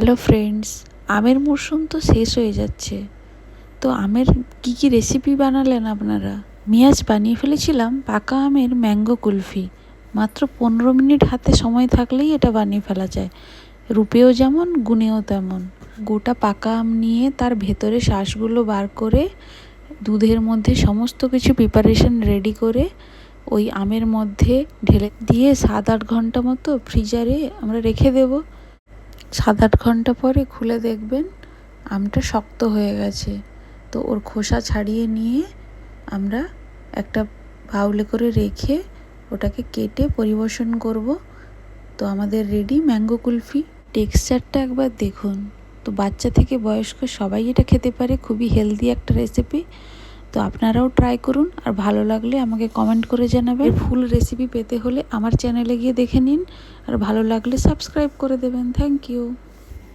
Hello friends, আমের মরশুম তো শেষ হয়ে যাচ্ছে। তো আমের কি রেসিপি বানালেন আপনারা? আমি আজ বানিয়ে ফেলেছিলাম পাকা আমের ম্যাঙ্গো কুলফি। মাত্র 15 মিনিট হাতে সময় থাকলেই এটা বানিয়ে ফেলা যায়। রূপেও যেমন, গুণেও তেমন। গোটা পাকা আম নিয়ে তার ভেতরে শাঁসগুলো বার করে দুধের মধ্যে সমস্ত কিছু প্রিপারেশন রেডি করে ওই আমের মধ্যে ঢেলে দিয়ে 7-8 ঘন্টা মতো ফ্রিজারে আমরা রেখে দেবো। 7-8 ঘন্টা পরে খুলে দেখবেন আমটা শক্ত হয়ে গেছে। তো ওর খোসা ছাড়িয়ে নিয়ে আমরা একটা বাউলে করে রেখে ওটাকে কেটে পরিবেশন করব। তো আমাদের রেডি ম্যাঙ্গো কুলফি। টেক্সচারটা একবার দেখুন। তো বাচ্চা থেকে বয়স্ক সবাই এটা খেতে পারে, খুবই হেলদি একটা রেসিপি। তো আপনারাও ট্রাই করুন, আর ভালো লাগলে আমাকে কমেন্ট করে জানাবেন। ফুল রেসিপি পেতে হলে আমার চ্যানেলে গিয়ে দেখে নিন, আর ভালো লাগলে সাবস্ক্রাইব করে দেবেন। Thank you.